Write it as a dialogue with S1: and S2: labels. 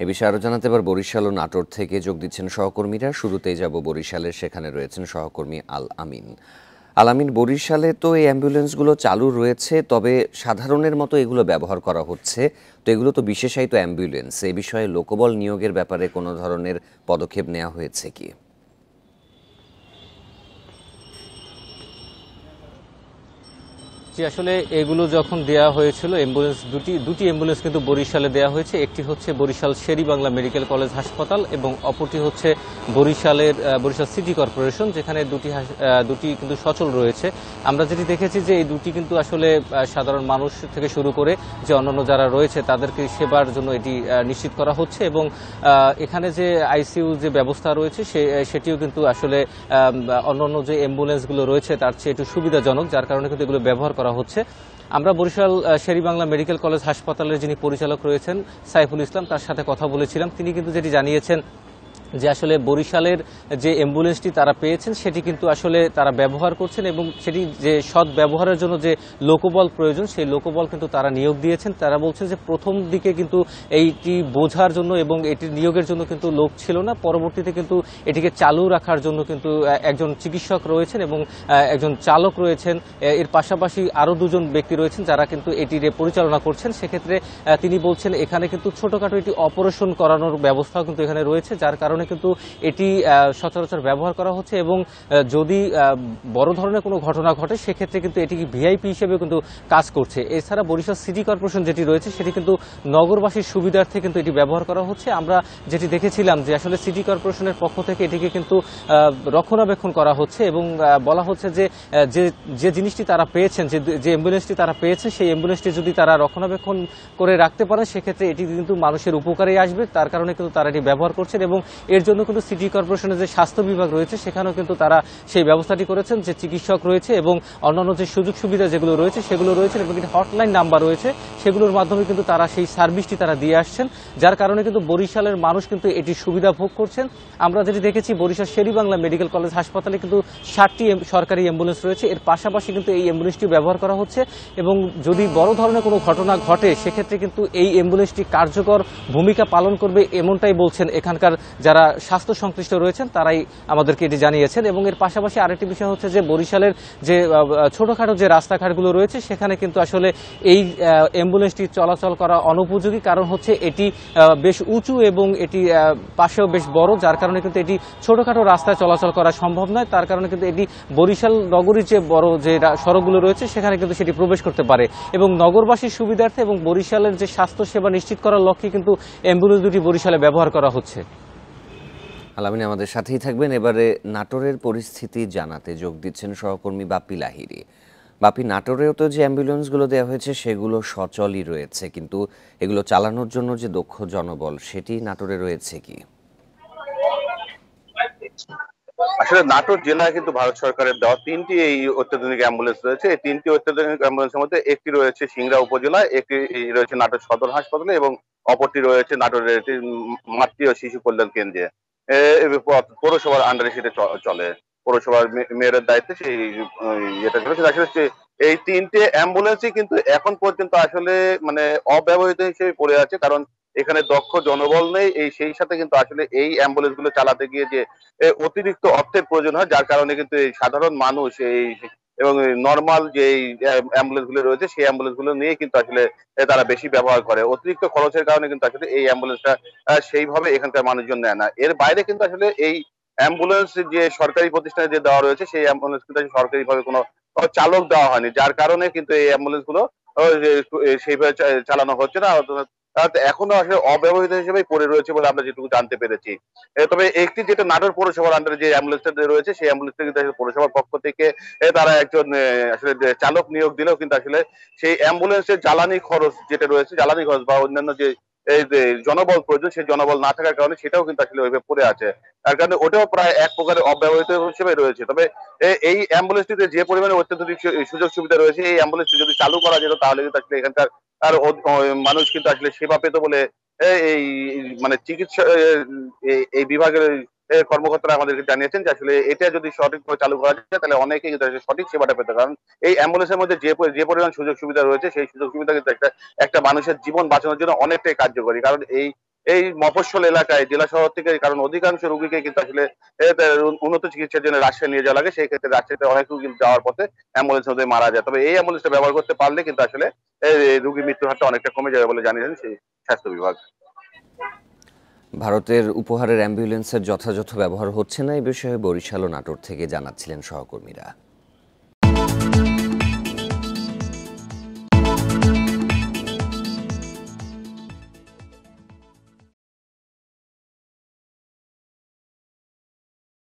S1: এ বিষয়ে আরো জানাতে এবার বরিশাল ও নাটোর থেকে যোগ দিচ্ছেন সহকর্মীরা। শুরুতেই যাব বরিশালের, সেখানে রয়েছেন সহকর্মী আল আমিন। আল আমিন, বরিশালে তো এই অ্যাম্বুলেন্সগুলো চালু রয়েছে, তবে সাধারণের মতো এগুলো ব্যবহার করা হচ্ছে। তো এগুলো তো বিশেষায়িত অ্যাম্বুলেন্স, এই বিষয়ে লোকবল নিয়োগের ব্যাপারে কোনো ধরনের পদক্ষেপ নেওয়া হয়েছে কি?
S2: জি, আসলে এগুলো যখন দেয়া হয়েছিল অ্যাম্বুলেন্স দুটি অ্যাম্বুলেন্স কিন্তু বরিশালে দেয়া হয়েছে। একটি হচ্ছে বরিশাল শের-ই-বাংলা মেডিকেল কলেজ হাসপাতাল এবং অপরটি হচ্ছে বরিশাল সিটি কর্পোরেশন, যেখানে দুটি কিন্তু সচল রয়েছে। আমরা যেটি দেখেছি যে এই দুটি কিন্তু আসলে সাধারণ মানুষ থেকে শুরু করে যে অন্যান্য যারা রয়েছে তাদেরকে সেবার জন্য এটি নিশ্চিত করা হচ্ছে এবং এখানে যে আইসিইউ যে ব্যবস্থা রয়েছে সেটিও কিন্তু আসলে অন্যান্য যে অ্যাম্বুলেন্সগুলো রয়েছে তার চেয়ে একটু সুবিধাজনক, যার কারণে কিন্তু এগুলো ব্যবহার করা হচ্ছে। আমরা বরিশাল শের-ই-বাংলা মেডিকেল কলেজ হাসপাতালের যিনি পরিচালক রয়েছেন সাইফুল ইসলাম, তার সাথে কথা বলেছিলাম। তিনি কিন্তু যেটি জানিয়েছেন যে আসলে বরিশালের যে অ্যাম্বুলেন্সটি তারা পেয়েছেন সেটি কিন্তু আসলে তারা ব্যবহার করছেন এবং সেটি যে সৎ ব্যবহারের জন্য যে লোকবল প্রয়োজন সেই লোকবল কিন্তু তারা নিয়োগ দিয়েছেন। তারা বলছেন যে প্রথম দিকে কিন্তু এইটি বোঝার জন্য এবং এটি নিয়োগের জন্য কিন্তু লোক ছিল না, পরবর্তীতে কিন্তু এটিকে চালু রাখার জন্য কিন্তু একজন চিকিৎসক রয়েছেন এবং একজন চালক রয়েছেন। এর পাশাপাশি আরও দুজন ব্যক্তি রয়েছেন যারা কিন্তু এটির পরিচালনা করছেন। সেক্ষেত্রে তিনি বলছেন এখানে কিন্তু ছোটখাটো একটি অপারেশন করানোর ব্যবস্থাও কিন্তু এখানে রয়েছে, যার কারণে কিন্তু এটি সচরাচর ব্যবহার করা হচ্ছে এবং যদি বড় ধরনের কোনো ঘটনা ঘটে সেক্ষেত্রে কিন্তু এটি ভিআইপি হিসেবে কিন্তু কাজ করছে। এছাড়া বরিশাল সিটি কর্পোরেশন যেটি রয়েছে সেটি কিন্তু নগরবাসীর সুবিধার্থে কিন্তু এটি ব্যবহার করা হচ্ছে। আমরা যেটি দেখেছিলাম যে আসলে সিটি কর্পোরেশনের পক্ষ থেকে এটিকে কিন্তু রক্ষণাবেক্ষণ করা হচ্ছে এবং বলা হচ্ছে যে যে জিনিসটি তারা পেয়েছেন, যে অ্যাম্বুলেন্সটি তারা পেয়েছেন সেই অ্যাম্বুলেন্সটি যদি তারা রক্ষণাবেক্ষণ করে রাখতে পারেন সেক্ষেত্রে এটি কিন্তু মানুষের উপকারেই আসবে। তার কারণে কিন্তু তারা এটি ব্যবহার করছেন এবং এর জন্য কিন্তু সিটি কর্পোরেশনের যে স্বাস্থ্য বিভাগ রয়েছে সেখানেও কিন্তু তারা সেই ব্যবস্থাটি করেছেন, যে চিকিৎসক রয়েছে এবং অন্যান্য যে সুযোগ সুবিধা যেগুলো রয়েছে সেগুলো রয়েছে এবং একটি হটলাইন নাম্বার রয়েছে, সেগুলোর মাধ্যমে কিন্তু তারা সেই সার্ভিসটি তারা দিয়ে আসছেন, যার কারণে কিন্তু বরিশালের মানুষ কিন্তু এটি সুবিধা ভোগ করছেন। আমরা যেটি দেখেছি বরিশাল শের-ই-বাংলা মেডিকেল কলেজ হাসপাতালে কিন্তু 60টি সরকারি অ্যাম্বুলেন্স রয়েছে, এর পাশাপাশি কিন্তু এই অ্যাম্বুলেন্সটিও ব্যবহার করা হচ্ছে এবং যদি বড় ধরনের কোনো ঘটনা ঘটে সেক্ষেত্রে কিন্তু এই অ্যাম্বুলেন্সটি কার্যকর ভূমিকা পালন করবে, এমনটাই বলছেন এখানকার যারা স্বাস্থ্য সংশ্লিষ্ট রয়েছেন তারাই আমাদেরকে এটি জানিয়েছেন। এবং এর পাশাপাশি আরেকটি বিষয় হচ্ছে যে বরিশালের যে ছোটখাটো যে রাস্তাঘাটগুলো রয়েছে সেখানে কিন্তু আসলে এই অ্যাম্বুলেন্সটি চলাচল করা অনুপযোগী, কারণ হচ্ছে এটি বেশ উঁচু এবং এটি পাশেও বেশ বড়, যার কারণে কিন্তু এটি ছোটখাটো রাস্তায় চলাচল করা সম্ভব নয়। তার কারণে কিন্তু এটি বরিশাল নগরীর যে বড় যে সড়কগুলো রয়েছে সেখানে কিন্তু সেটি প্রবেশ করতে পারে এবং নগরবাসীর সুবিধার্থে এবং বরিশালের যে স্বাস্থ্য সেবা নিশ্চিত করার লক্ষ্যে কিন্তু অ্যাম্বুলেন্স দুটি বরিশালে ব্যবহার করা হচ্ছে।
S1: আলামিন আমাদের সাথেই থাকবেন। এবারে নাটোরের পরিস্থিতি জানাতে যোগ দিচ্ছেন সহকর্মী বাপ্পি লাহিড়ী। বাপ্পি, নাটোরেও তো যে অ্যাম্বুলেন্সগুলো দেওয়া হয়েছে সেগুলো সচলই রয়েছে, কিন্তু এগুলো চালানোর জন্য যে দক্ষ জনবল সেটি নাটোরে রয়েছে কি?
S3: আসলে নাটোর জেলায় কিন্তু ভারত সরকারের দেওয়া 3টি এই অত্যাধুনিক অ্যাম্বুলেন্স রয়েছে। এই 3টি অত্যাধুনিক অ্যাম্বুলেন্সের মধ্যে একটি রয়েছে সিংড়া উপজেলায়, একটি রয়েছে নাটোর সদর হাসপাতালে এবং অপরটি রয়েছে নাটোরের একটি মাতৃ ও শিশু কল্যাণ কেন্দ্রে। পৌরসভার আন্ডারে সেটা চলে। পৌরসভার মেয়রের দায়িত্বে সেই ইয়েটা চলে। আসলে এই 3টে অ্যাম্বুলেন্সই কিন্তু এখন পর্যন্ত আসলে মানে অব্যবহৃত হিসেবে পড়ে আছে, কারণ এখানে দক্ষ জনবল নেই। সেই সাথে কিন্তু আসলে এই অ্যাম্বুলেন্স গুলো চালাতে গিয়ে যে অতিরিক্ত অর্থের প্রয়োজন হয়, যার কারণে কিন্তু এই সাধারণ মানুষ এবং নরমাল যে অ্যাম্বুলেন্স গুলো রয়েছে সেই অ্যাম্বুলেন্স গুলো নিয়ে কিন্তু আসলে তারা বেশি ব্যবহার করে। অতিরিক্ত খরচের কারণে কিন্তু আসলে এই অ্যাম্বুলেন্সটা সেইভাবে এখানকার মানুষজন নেয় না। এর বাইরে কিন্তু আসলে এই অ্যাম্বুলেন্স যে সরকারি প্রতিষ্ঠানে যে দেওয়া রয়েছে সেই অ্যাম্বুলেন্স কিন্তু সরকারি ভাবে কোনো চালক দেওয়া হয়নি, যার কারণে কিন্তু এই অ্যাম্বুলেন্স গুলো সেইভাবে চালানো হচ্ছে না। এখনো আসলে অব্যবহৃত হিসেবেই পড়ে রয়েছে বলে আমরা যেটুকু জানতে পেরেছি। তবে একটি যেটা নাটোর পৌরসভার আন্ডারে যে অ্যাম্বুলেন্সটা রয়েছে সেই অ্যাম্বুলেন্সটা কিন্তু আসলে পৌরসভার পক্ষ থেকে তারা একজন আসলে চালক নিয়োগ দিলেও কিন্তু আসলে সেই অ্যাম্বুলেন্সের জ্বালানি খরচ যেটা রয়েছে, জ্বালানি খরচ বা অন্যান্য যে এই যে জনবল প্রয়োজন সেই জনবল না থাকার কারণে সেটাও কিন্তু আসলে ওইভাবে পড়ে আছে। তার কারণে ওটাও প্রায় এক প্রকারের অব্যবহৃত হিসেবে রয়েছে। তবে এই অ্যাম্বুলেন্সটিতে যে পরিমাণে অত্যাধুনিক সুযোগ সুবিধা রয়েছে, এই অ্যাম্বুলেন্সটি যদি চালু করা যেত তাহলে কিন্তু আসলে এখানকার আর মানুষ কিন্তু আসলে সেবা পেত বলে এই মানে চিকিৎসা এই বিভাগের কর্মকর্তারা আমাদেরকে জানিয়েছেন যে আসলে এটা যদি সঠিকভাবে চালু করা যায় তাহলে অনেকেই কিন্তু আসলে সঠিক সেবাটা পেতে, কারণ এই অ্যাম্বুলেন্সের মধ্যে যে পরিমাণ সুযোগ সুবিধা রয়েছে সেই সুযোগ সুবিধা কিন্তু একটা একটা মানুষের জীবন বাঁচানোর জন্য অনেকটাই কার্যকরী। কারণ এই মফস্বল এলাকায় জেলা শহর থেকে, কারণ অধিকাংশ রোগীকে কিন্তু আসলে উন্নত চিকিৎসার জন্য রাজশাহী নিয়ে যাওয়া লাগে, সেই ক্ষেত্রে রাজশাহীতে অনেক রোগী যাওয়ার পথে অ্যাম্বুলেন্সের মধ্যে মারা যায়। তবে এই অ্যাম্বুলেন্সটা ব্যবহার করতে পারলে কিন্তু আসলে রোগী মৃত্যুর হারটা অনেকটা কমে যাবে বলে জানিয়েছেন সেই স্বাস্থ্য বিভাগ।
S1: ভারতের উপহারের অ্যাম্বুলেন্সের যথাযথ ব্যবহার হচ্ছে না, এ বিষয়ে বরিশাল ও নাটোর থেকে জানাচ্ছিলেন সহকর্মীরা।